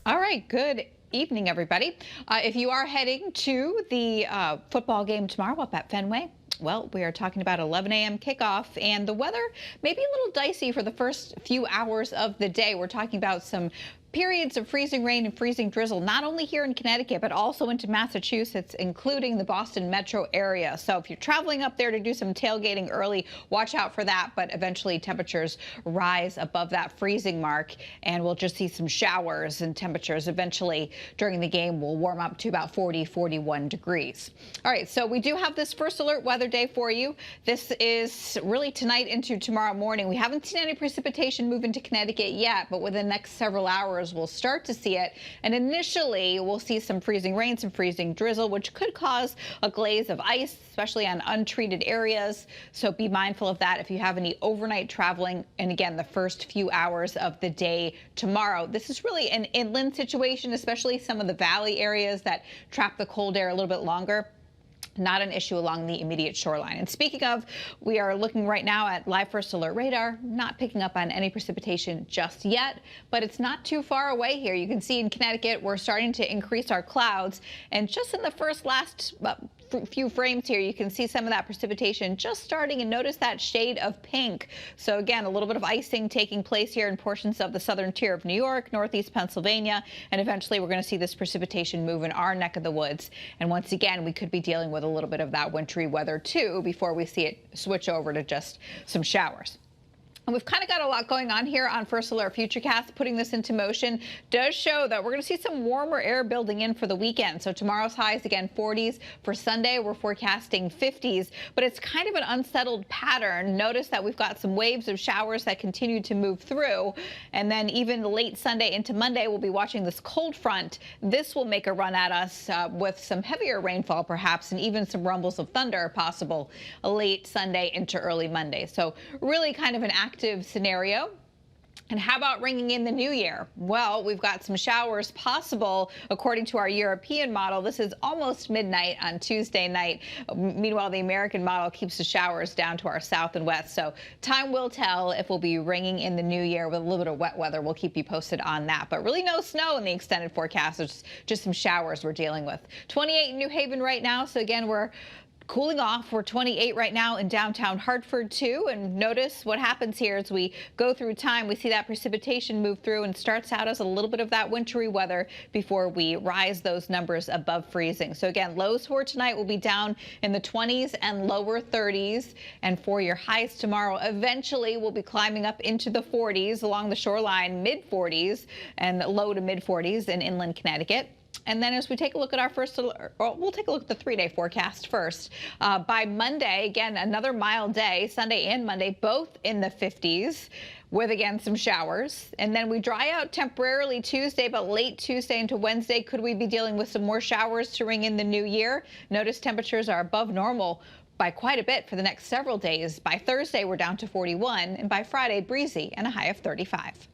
All right, good evening, everybody. If you are heading to the football game tomorrow up at Fenway, well, we are talking about 11 a.m. kickoff, and the weather may be a little dicey for the first few hours of the day. We're talking about some periods of freezing rain and freezing drizzle, not only here in Connecticut, but also into Massachusetts, including the Boston metro area. So if you're traveling up there to do some tailgating early, watch out for that. But eventually temperatures rise above that freezing mark, and we'll just see some showers, and temperatures eventually during the game will warm up to about 40, 41 degrees. All right, so we do have this first alert weather day for you. This is really tonight into tomorrow morning. We haven't seen any precipitation move into Connecticut yet, but within the next several hours, we'll start to see it. And initially, we'll see some freezing rain, some freezing drizzle, which could cause a glaze of ice, especially on untreated areas. So be mindful of that if you have any overnight traveling. And again, the first few hours of the day tomorrow. This is really an inland situation, especially some of the valley areas that trap the cold air a little bit longer. Not an issue along the immediate shoreline. And speaking of, we are looking right now at live first alert radar, not picking up on any precipitation just yet, but it's not too far away here. You can see in Connecticut, we're starting to increase our clouds, and just in the last few frames here, you can see some of that precipitation just starting, and notice that shade of pink. So again, a little bit of icing taking place here in portions of the southern tier of New York, northeast Pennsylvania, and eventually we're going to see this precipitation move in our neck of the woods. And once again, we could be dealing with a little bit of that wintry weather too before we see it switch over to just some showers. And we've kind of got a lot going on here on First Alert Futurecast. Putting this into motion does show that we're going to see some warmer air building in for the weekend. So tomorrow's highs, again, 40s. For Sunday, we're forecasting 50s, but it's kind of an unsettled pattern. Notice that we've got some waves of showers that continue to move through. And then even late Sunday into Monday, we'll be watching this cold front. This will make a run at us with some heavier rainfall, perhaps, and even some rumbles of thunder possible late Sunday into early Monday. So really kind of an active scenario. And how about ringing in the new year? Well, we've got some showers possible according to our European model. This is almost midnight on Tuesday night. Meanwhile, the American model keeps the showers down to our south and west. So time will tell if we'll be ringing in the new year with a little bit of wet weather. We'll keep you posted on that. But really no snow in the extended forecast. It's just some showers we're dealing with. 28 in New Haven right now. So again, we're cooling off. We're 28 right now in downtown Hartford, too. And notice what happens here as we go through time. We see that precipitation move through and starts out as a little bit of that wintry weather before we rise those numbers above freezing. So again, lows for tonight will be down in the 20s and lower 30s. And for your highs tomorrow, eventually we'll be climbing up into the 40s along the shoreline, mid 40s and low to mid 40s in inland Connecticut. And then as we take a look at our first alert, we'll take a look at the 3-day forecast first. By Monday, again, another mild day, Sunday and Monday, both in the 50s with, again, some showers. And then we dry out temporarily Tuesday, but late Tuesday into Wednesday, could we be dealing with some more showers to ring in the new year? Notice temperatures are above normal by quite a bit for the next several days. By Thursday, we're down to 41, and by Friday, breezy and a high of 35.